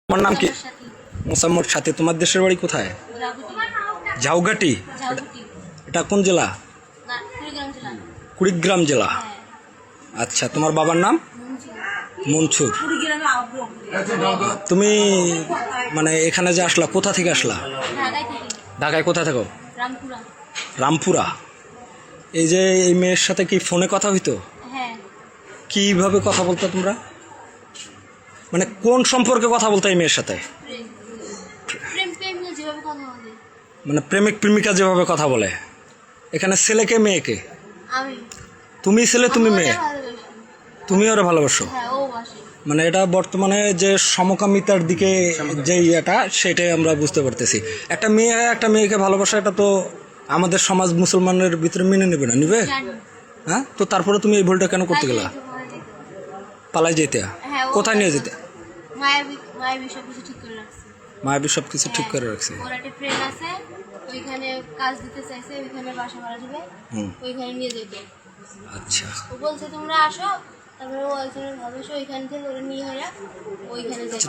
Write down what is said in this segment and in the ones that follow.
তোমার নাম কি? মোসাম্মদ সাথী। তোমার দেশের বাড়ি কোথায়? ঝাউঘাটি। এটা কোন জেলা? কুড়িগ্রাম জেলা। আচ্ছা, তোমার বাবার নাম? মনসুর। তুমি মানে এখানে যে আসলা, কোথা থেকে আসলা? ঢাকায়। কোথা থাকো? রামপুরা। এই যে এই মেয়ের সাথে কি ফোনে কথা হইতো? কিভাবে কথা বলতো তোমরা? মানে কোন সম্পর্কে কথা বলতো এই মেয়ের সাথে? মানে প্রেমিক প্রেমিকা যেভাবে কথা বলে। এখানে ছেলেকে মেয়েকে? তুমি ছেলে তুমি মেয়ে, তুমি ওরা ভালোবাসো? মানে এটা বর্তমানে যে সমকামিতার দিকে যে ইয়েটা, সেটাই আমরা বুঝতে পারতেছি। একটা মেয়ে একটা মেয়েকে ভালোবাসা, এটা তো আমাদের সমাজ মুসলমানের ভিতরে মেনে নেবে না, নিবে? হ্যাঁ, তো তারপরে তুমি এই ভুলটা কেন করতে গেলা? পালাই যেতে? কোথায় নিয়ে যেতে? মায়াবী সব কিছু ঠিক করে রাখছে। আচ্ছা,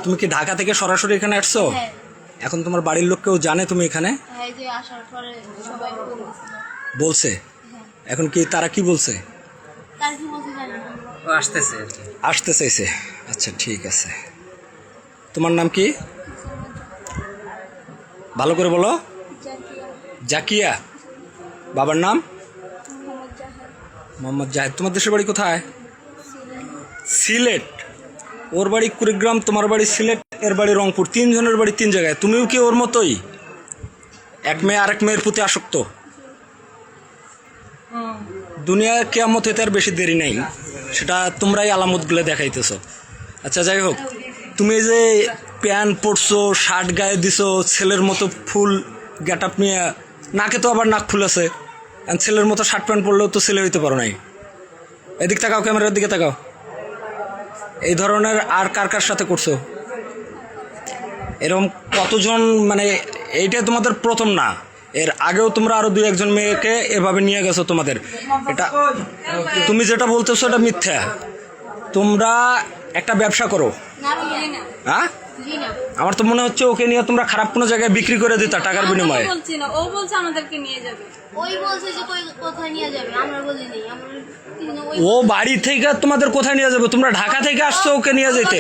তুমি কি ঢাকা থেকে সরাসরি এখানে আসছো? এখন তোমার বাড়ির লোক কেউ জানে তুমি এখানে? বলছে? এখন কি তারা কি বলছে? আসতে চাইছে। আচ্ছা, ঠিক আছে। তোমার নাম কি? ভালো করে বলো। জাকিয়া। বাবার নাম? মোহাম্মদ জাহেদ। তোমার দেশের বাড়ি কোথায়? সিলেট। ওর বাড়ি কুড়িগ্রাম, তোমার বাড়ি সিলেট, এর বাড়ি রংপুর। তিনজনের বাড়ি তিন জায়গায়। তুমিও কি ওর মতোই এক মেয়ে আরেক মেয়ের প্রতি আসক্ত? দুনিয়ার কিয়ামত হতে আর বেশি দেরি নাই, সেটা তোমরাই আলামতগুলো দেখাইতেছ। আচ্ছা, যাই হোক, তুমি এই যে প্যান্ট পরছো, শার্ট গায়ে দিছো, ছেলের মতো ফুল গেট আপ নিয়ে, নাকে তো আবার নাক ফুল আছে, ছেলের মতো শার্ট প্যান্ট পরলেও তো ছেলে হইতে পারো নাই। এদিক তাকাও, ক্যামেরার দিকে তাকাও। এই ধরনের আর কার কার সাথে করছো এরকম? কতজন? মানে এইটাই তোমাদের প্রথম না, এর আগেও তোমরা আরো দুই একজন মেয়েকে এভাবে নিয়ে গেছো তোমাদের। এটা তুমি যেটা বলতেছো এটা মিথ্যা। তোমরা একটা ব্যবসা করো। হ্যাঁ, আমার তো মনে হচ্ছে ওকে নিয়ে তোমরা খারাপ কোনো জায়গায় বিক্রি করে দিতা টাকার বিনিময়ে। ও বলছে আমাদেরকে নিয়ে যাবে। ও বাড়ি থেকে তোমাদের কোথায় নিয়ে যাবে? তোমরা ঢাকা থেকে আসছো ওকে নিয়ে যেতে?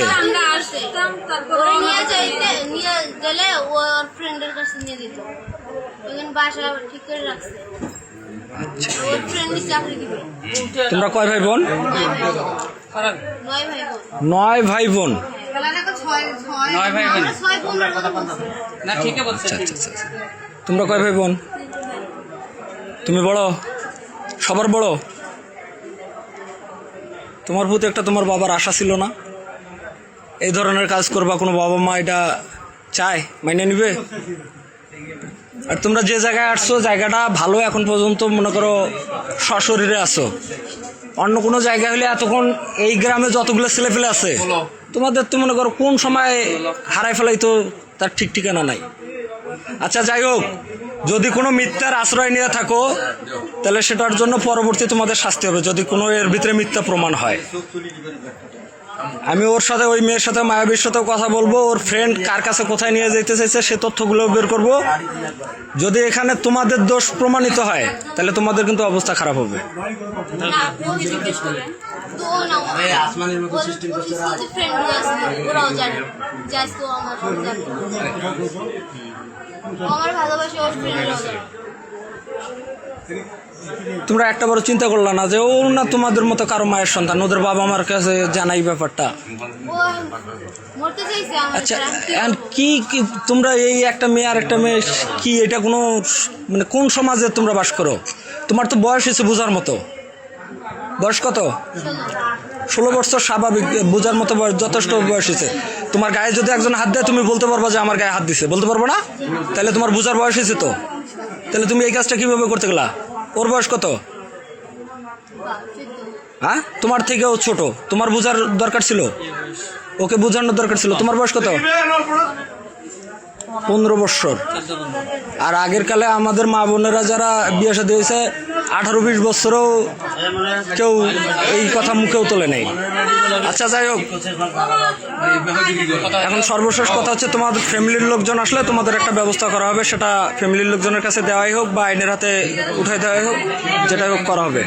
তোমরা কয় ভাই বোন? 9 ভাই বোন। তোমরা কয় ভাই বোন? তুমি বড়, সবার বড়? তোমার প্রতি একটা তোমার বাবার আশা ছিল না? এই ধরনের কাজ করবা, কোনো বাবা মা এটা চায়, মাইনে নিবে? আর তোমরা যে জায়গায় আসছো জায়গাটা ভালো, এখন পর্যন্ত মনে করো সশরীরে আছো। অন্য কোনো জায়গা হলে এতক্ষণ এই গ্রামে যতগুলো ছেলে ফেলে আছে তোমাদের তো মনে করো কোন সময় হারাই ফেলাই তো তার ঠিক ঠিকানা নাই। আচ্ছা, যাই হোক, যদি কোনো মিথ্যার আশ্রয় নিয়ে থাকো তাহলে সেটার জন্য পরবর্তী তোমাদের শাস্তি হবে, যদি কোনো এর ভিতরে মিথ্যা প্রমাণ হয়। আমি ওর সাথে, ওই মেয়ের সাথে, মায়াবীর সাথেও কথা বলবো। ওর ফ্রেন্ড কার কাছে কোথায় নিয়ে যেতে চাইছে সে তথ্যগুলো বের করব। যদি এখানে তোমাদের দোষ প্রমাণিত হয় তাহলে তোমাদের কিন্তু অবস্থা খারাপ হবে। তোমরা একটা বড় চিন্তা করলা না যে ও না তোমাদের মতো কারো মায়ের সন্তান, ওদের বাবা মার কাছে জানাই ব্যাপারটা? আচ্ছা, কি তোমরা এই একটা মেয়ে আর একটা মেয়ে কি এটা কোনো মানে কোন সমাজে তোমরা বাস করো? তোমার তো বয়স হয়েছে বোঝার মতো। বয়স কত? 16 বছর। স্বাভাবিক, বোঝার মতো বয়স, যথেষ্ট বয়স হয়েছে। তোমার গায়ে যদি একজন হাত দেয় তুমি বলতে পারবা যে আমার গায়ে হাত দিছে? বলতে পারবো না? তাহলে তোমার বোঝার বয়স হয়েছে তো, তাহলে তুমি এই কাজটা কিভাবে করতে গেলা? ওর বয়স কত? হ্যাঁ, তোমার থেকেও ছোট। তোমার বোঝার দরকার ছিল, ওকে বোঝানোর দরকার ছিল। তোমার বয়স কত? 15 বছর। আর আগের কালে আমাদের মা বোনেরা যারা বিয়ে শাদী হয়েছে 18-20 বছরেও কেউ এই কথা মুখেও তোলে নেই। আচ্ছা যাই হোক, এখন সর্বশেষ কথা হচ্ছে তোমাদের ফ্যামিলির লোকজন আসলে তোমাদের একটা ব্যবস্থা করা হবে, সেটা ফ্যামিলির লোকজনের কাছে দেওয়াই হোক বা আইনের হাতে উঠাই দেওয়াই হোক, যেটাই হোক করা হবে।